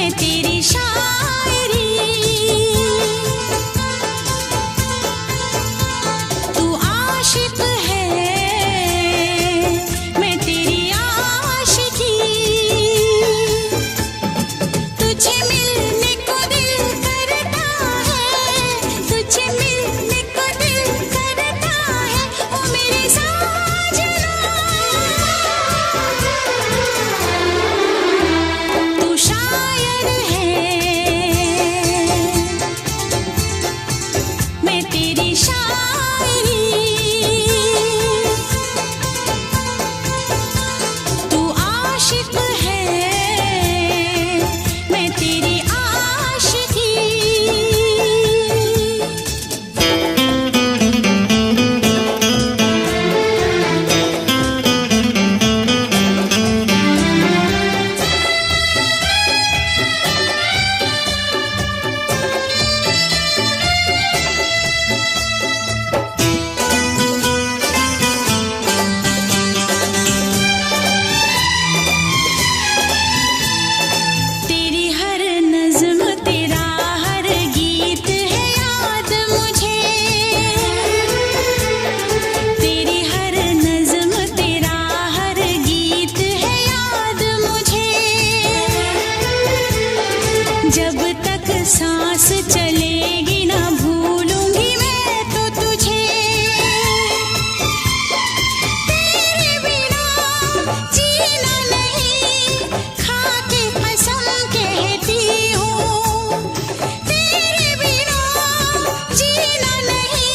मैं तेरी शायरी, तू आशिक है, मैं तेरी आशिकी, तुझे मिलने को दिल करता है, तुझे मिलने को दिल करता है, ओ मेरे साजना, तू शायर है, मैं तेरी शायरी, तू आशिक है, मैं तेरी आशिकी। तेरी हर नज़्म तेरा हर गीत है याद मुझे, तेरी हर नज़्म तेरा हर गीत है याद मुझे, जब तक सांस चलेगी ना भूलूंगी मैं तो तुझे, तेरे बिना जीना नहीं, खा के कसम कहती हूँ, तेरे बिना जीना नहीं,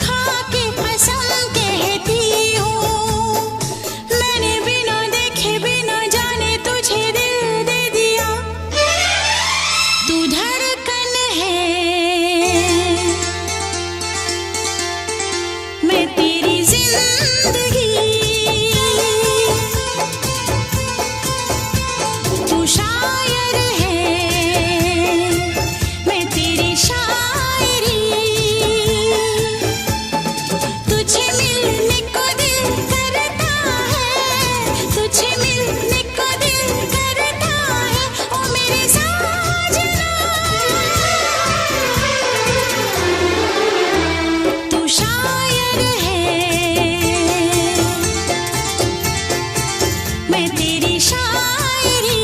खा के कसम कहती हूँ, मैंने बिना देखे बिना जाने तुझे दिल दे दिया, तू धड़कन है, मैं तेरी जिंदगी, तू शायर है, मैं तेरी शायरी, तुझे मिलने को दिल करता है, तुझे मिलने को दिल करता है, ओ मेरे साजना, तू शायर है, मैं तेरी शायरी,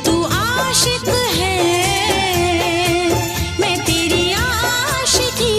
तू आशिक है, मैं तेरी आशिकी।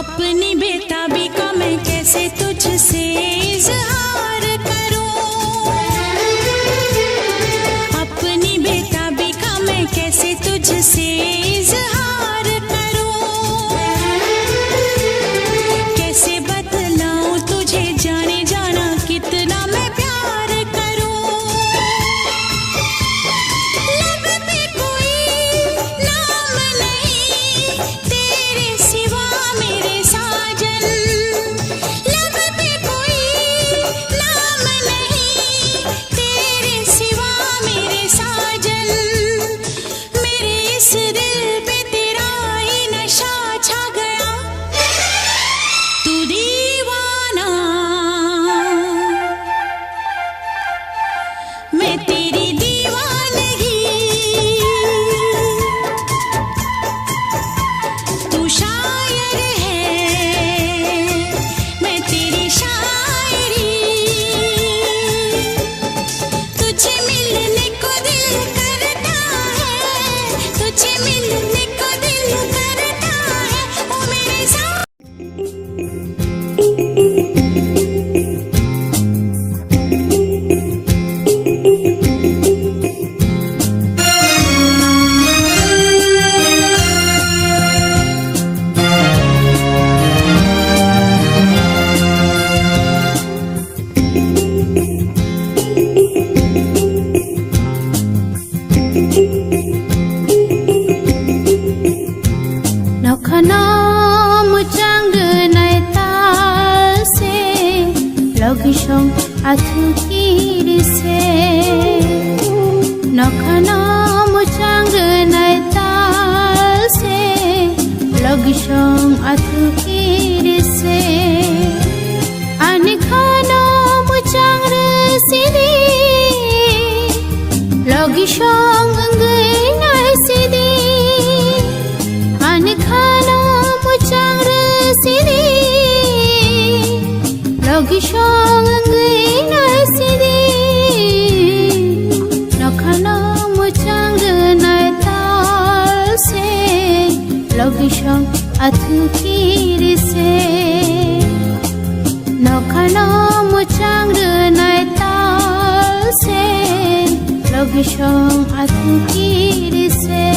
अपनी बेताबी का मैं कैसे तुझसे इजहार करूं, अपनी बेताबी का मैं कैसे तुझसे इजहार करूं, कैसे बतलाऊं तुझे जाने जाना कितना मैं प्यार करूं, लब पे कोई नाम नहीं तेरे सिवा मेरे साजन, नखना मुचांग नैताल से लगिशं आथुकीर से नखना मुचांग नैताल से लगिशं आथुकीर से अनिखाना मुचांग सिदी लगिशं अंगै नाय सिदी अनिखाना मुचांग सिदी लगिशं अंगै नाय सिदी नखना मुचांग नैताल से लगिशं आथुकीर से नखना मुचांग नैताल से लगिशं आथुकीर से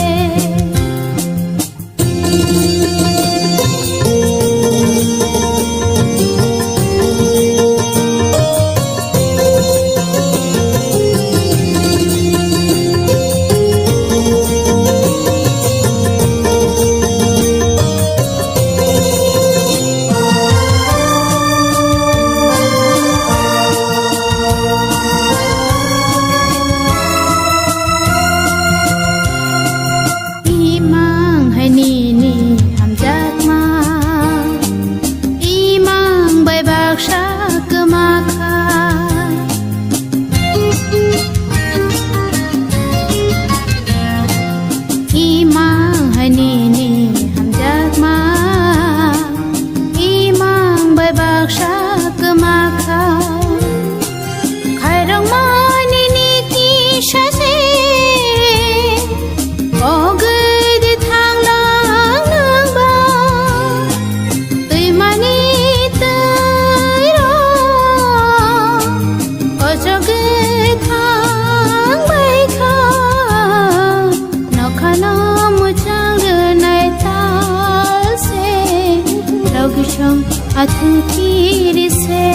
आथुकीर से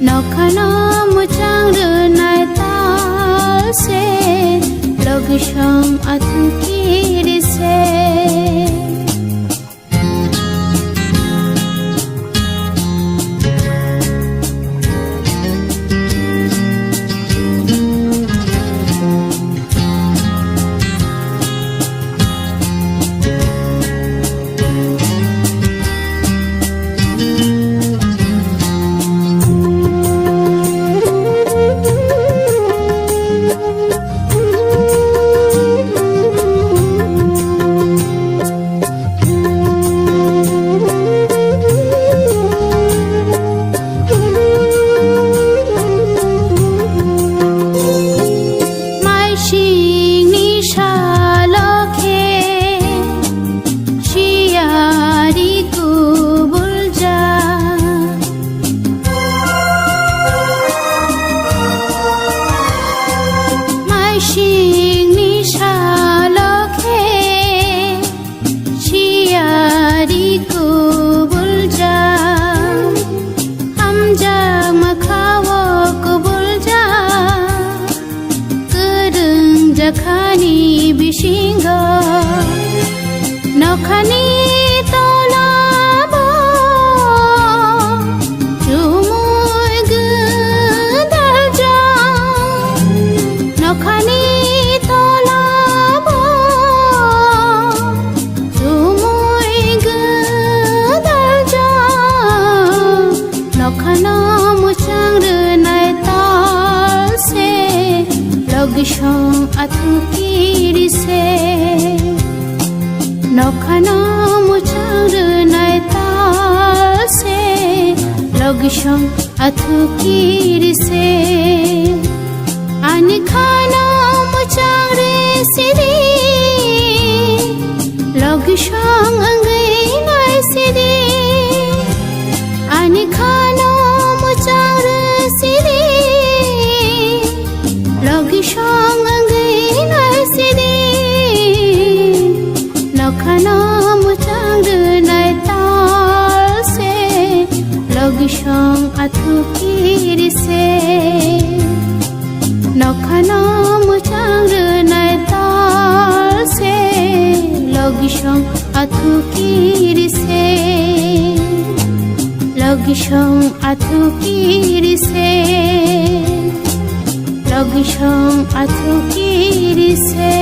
नखना मुचांग नैताल से लगिशं आथुकीर से जखानी बिशिंग नखनी तोलाबो जुमुय गदरजा नखनी तोलाबो जुमुय गदरजा नखना मुचांग नैताल से लगिशं आथुकीर से नखना मुचांग नैताल से लगिशं आथुकीर से अनिखाना मुचांग सिदी लगिशं अंगै नाय सिदी अनिखाना मुचांग सिदी लगिशं अंगै नाय सिदी नखना मुचांग नैताल से लगिशं आथुकीर से नखना मुचांग नैताल से लगिशं song atu kirise log song atu kirise log song atu kirise